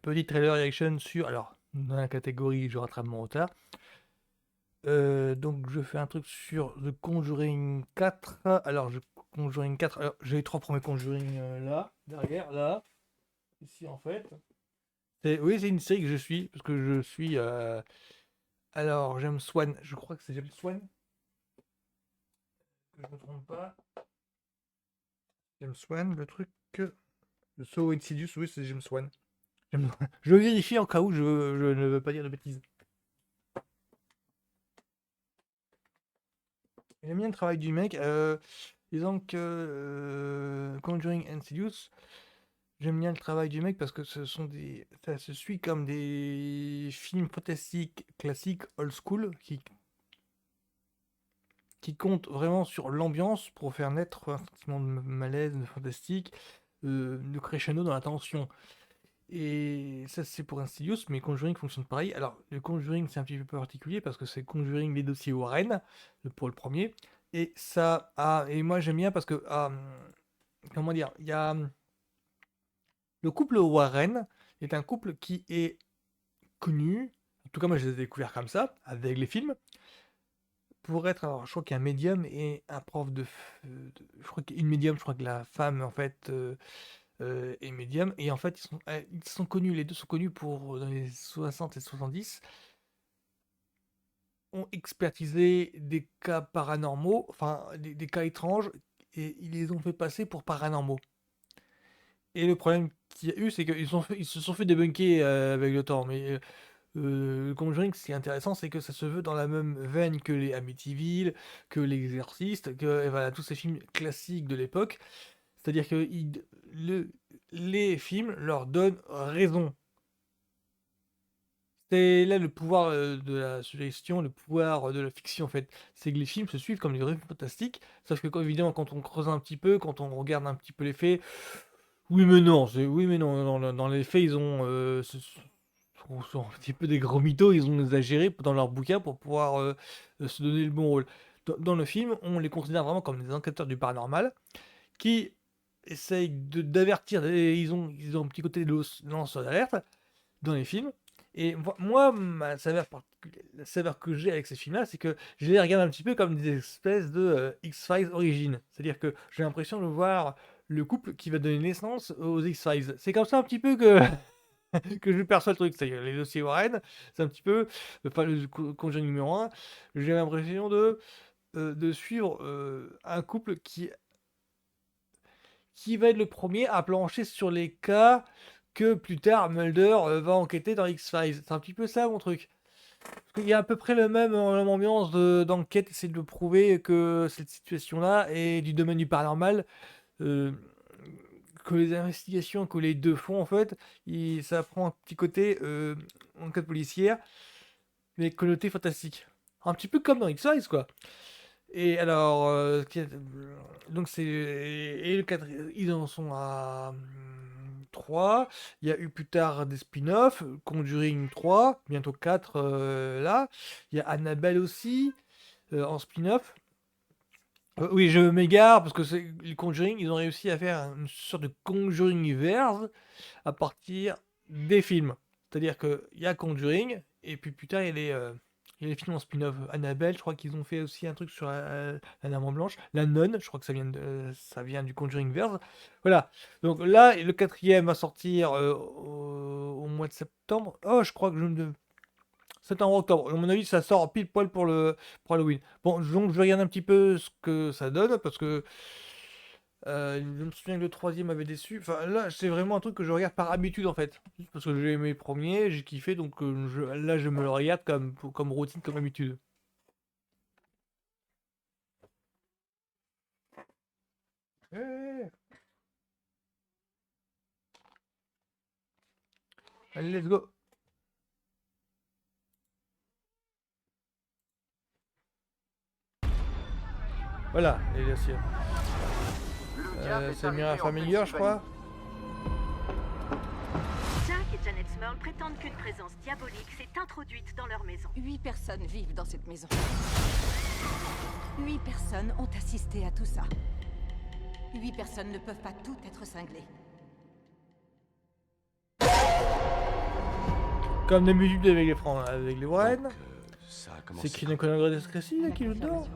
petit trailer reaction sur... Alors, dans la catégorie je rattrape mon retard. Donc je fais un truc sur The Conjuring 4. Alors, Conjuring 4, alors j'ai les 3 premiers Conjuring là, derrière, là, ici en fait. Oui, c'est une série que je suis, parce que je suis... Alors, James Wan, je crois que c'est James Wan, que je ne me trompe pas. James Wan, le truc... Le So Insidious, oui, c'est James Wan. Je vérifie en cas où je ne veux pas dire de bêtises. J'aime bien le travail du mec. Disons que Conjuring Insidious, j'aime bien le travail du mec parce que ça se suit comme des films fantastiques classiques old school qui comptent vraiment sur l'ambiance pour faire naître un sentiment de malaise, de fantastique, de crescendo dans la tension. Et ça, c'est pour Insidious, mais Conjuring fonctionne pareil. Alors, le Conjuring, c'est un petit peu particulier parce que c'est Conjuring les dossiers Warren, pour le premier. Et ça et moi, j'aime bien parce que, comment dire, il y a. Le couple Warren est un couple qui est connu, en tout cas, moi, je les ai découverts comme ça, avec les films, pour être. Alors, je crois qu'il y a un médium et un prof je crois qu'il y a une médium, je crois que la femme, en fait. Et Medium. Et en fait, ils sont connus, les deux sont connus pour, dans les 60 et 70, ont expertisé des cas paranormaux, enfin des cas étranges, et ils les ont fait passer pour paranormaux. Et le problème qu'il y a eu, c'est ils se sont fait débunker avec le temps. Mais le Conjuring, ce qui est intéressant, c'est que ça se veut dans la même veine que les Amityville, que l'Exorciste, que et voilà, tous ces films classiques de l'époque. C'est-à-dire que les films leur donnent raison. C'est là le pouvoir de la suggestion, le pouvoir de la fiction en fait. C'est que les films se suivent comme des vrais films fantastiques, sauf que évidemment quand on creuse un petit peu, quand on regarde un petit peu les faits, oui mais non, dans les faits ils ont sont un petit peu des gros mythos, ils ont exagéré dans leur bouquin pour pouvoir se donner le bon rôle. Dans le film, on les considère vraiment comme des enquêteurs du paranormal qui essayent d'avertir, ils ont un petit côté de lanceur d'alerte dans les films. Et moi, la saveur que j'ai avec ces films-là, c'est que je les regarde un petit peu comme des espèces de X-Files origines. C'est-à-dire que j'ai l'impression de voir le couple qui va donner naissance aux X-Files. C'est comme ça un petit peu que, que je perçois le truc. C'est-à-dire les dossiers Warren, c'est un petit peu, enfin le Conjuring numéro 1, j'ai l'impression de suivre un couple qui va être le premier à plancher sur les cas que plus tard Mulder va enquêter dans X-Files. C'est un petit peu ça mon truc. Parce qu'il y a à peu près la même ambiance d'enquête, essayer de prouver que cette situation-là est du domaine du paranormal, euh, que les investigations que les deux font en fait, ça prend un petit côté enquête policière, mais connoté fantastique. Un petit peu comme dans X-Files quoi. Et alors, donc c'est et le quatrième, ils en sont à 3. Il y a eu plus tard des spin-offs, Conjuring 3, bientôt 4 là. Il y a Annabelle aussi en spin-off. Oui, je m'égare parce que c'est les Conjuring, ils ont réussi à faire une sorte de Conjuring-verse à partir des films. C'est-à-dire qu'il y a Conjuring, et puis plus tard, il y a les films en spin-off. Annabelle, je crois qu'ils ont fait aussi un truc sur la Dame en Blanche. La Nonne, je crois que ça vient du Conjuring verse. Voilà. Donc là, le quatrième va sortir au mois de septembre. Oh, je crois que septembre-octobre. À mon avis, ça sort pile poil pour Halloween. Bon, donc je regarde un petit peu ce que ça donne, parce que je me souviens que le troisième m'avait déçu. Enfin, là, c'est vraiment un truc que je regarde par habitude, en fait. Juste parce que j'ai aimé les premiers, j'ai kiffé, donc là, je me le regarde comme routine, comme habitude. Eh, allez, let's go. Voilà, et bien sûr. Le diable est C'est arrivé Mira en Familiar, je Pennsylvanie. crois. Jack et Janet Smurl prétendent qu'une présence diabolique s'est introduite dans leur maison. 8 personnes vivent dans cette maison. 8 personnes ont assisté à tout ça. 8 personnes ne peuvent pas toutes être cinglées. Comme d'habitude avec avec les Warren. Donc, ça a commencé. C'est qui ne connaît pas ce récit là, qui le dort?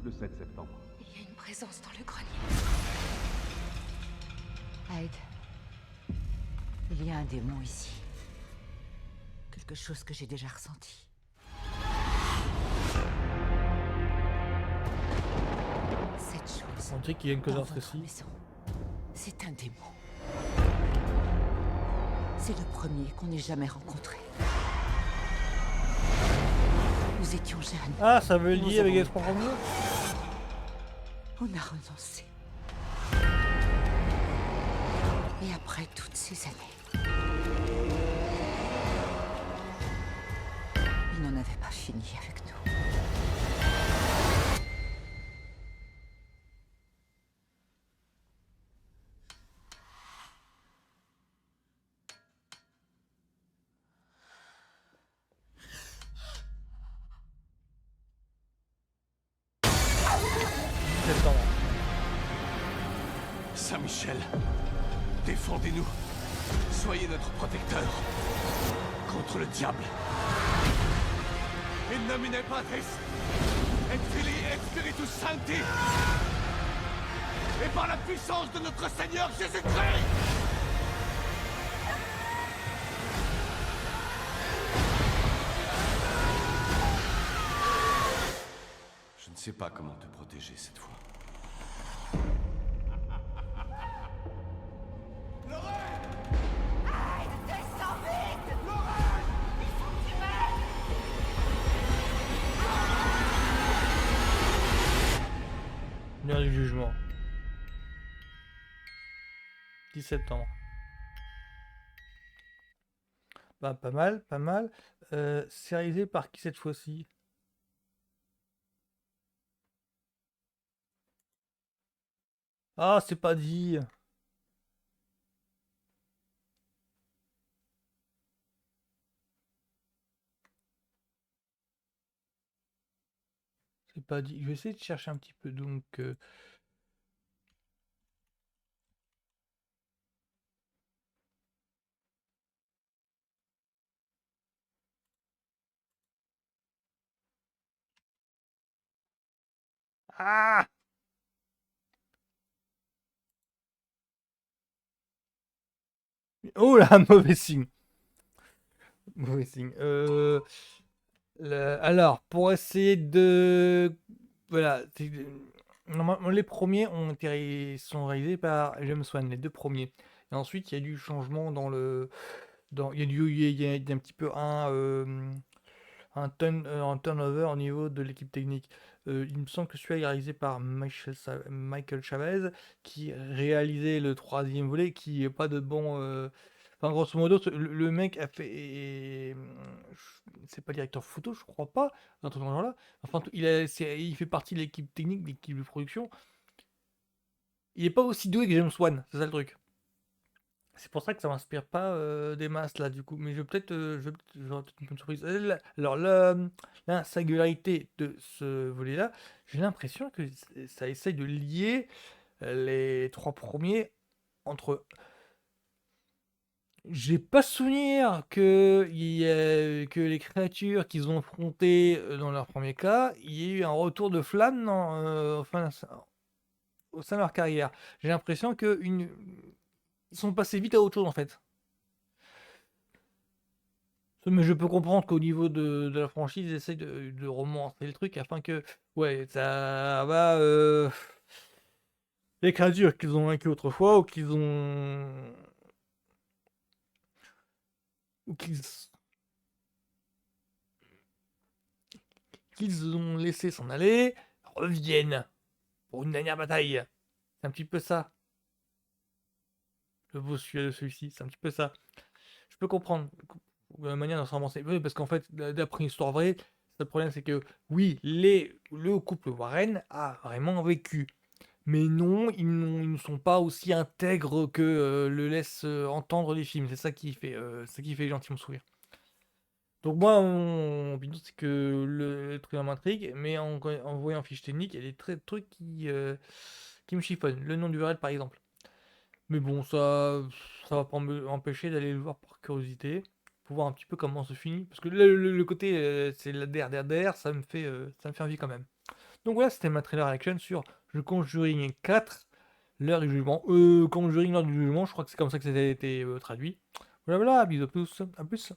Le 7 septembre. Il y a une présence dans le grenier. Hyde, il y a un démon ici. Quelque chose que j'ai déjà ressenti. Cette chose. On dirait qu'il y a une dans connasse votre récit. maison, c'est un démon. C'est le premier qu'on ait jamais rencontré. Nous étions jeunes. Ah, ça veut Nous lier avec avons- Espoir Premier? On a renoncé. Et après toutes ces années, il n'en avait pas fini avec nous. Septembre. Saint-Michel, défendez-nous. Soyez notre protecteur contre le diable. In nomine Patris, et Filii et Spiritus Sancti, et par la puissance de notre Seigneur Jésus-Christ. Je ne sais pas comment te protéger cette fois. L'heure du jugement. 10 septembre. Bah, pas mal, pas mal. C'est réalisé par qui cette fois-ci? Ah, c'est pas dit. C'est pas dit. Je vais essayer de chercher un petit peu. Donc, ah! Oh là, mauvais signe. Mauvais signe. Alors, pour essayer de... Voilà. Normalement, les premiers sont réalisés par James Wan, les deux premiers. Et ensuite, il y a du changement dans le... il y a un petit peu un turnover au niveau de l'équipe technique. Il me semble que celui-là est réalisé par Michael Chavez, qui réalisait le troisième volet, qui est pas de bon... Enfin, grosso modo, le mec a fait... C'est pas directeur photo, je crois pas, un truc dans ce genre-là. Enfin, il fait partie de l'équipe technique, de l'équipe de production. Il est pas aussi doué que James Wan, c'est ça le truc. C'est pour ça que ça m'inspire pas des masses là du coup, mais j'aurai peut-être une bonne surprise. Alors la singularité de ce volet-là, j'ai l'impression que ça essaye de lier les trois premiers entre eux. J'ai pas souvenir que les créatures qu'ils ont affrontées dans leur premier cas, il y ait eu un retour de flamme au sein de leur carrière. J'ai l'impression ils sont passés vite à autre chose en fait. Mais je peux comprendre qu'au niveau de la franchise, ils essayent de romancer le truc afin que, ouais, ça va. Les créatures qu'ils ont vaincues autrefois ou qu'ils ont laissé s'en aller reviennent pour une dernière bataille. C'est un petit peu ça. Le beau sujet de celui-ci, c'est un petit peu ça. Je peux comprendre la manière dont c'est romancé. Oui, parce qu'en fait, d'après une histoire vraie, le problème c'est que oui, le couple Warren a vraiment vécu. Mais non, ils ne sont pas aussi intègres que le laissent entendre les films. C'est ça qui fait gentiment sourire. Donc moi, mon opinion, c'est que le truc m'intrigue, mais en voyant fiche technique, il y a des trucs qui me chiffonnent. Le nom du VRL, par exemple. Mais bon, ça va pas m'empêcher d'aller le voir par curiosité. pour voir un petit peu comment se finit. Parce que le côté c'est la der, ça me fait envie quand même. Donc voilà, c'était ma trailer action sur The Conjuring 4, l'heure du jugement. Conjuring, l'heure du jugement, je crois que c'est comme ça que ça a été traduit. Voilà, voilà, bisous à tous, à plus.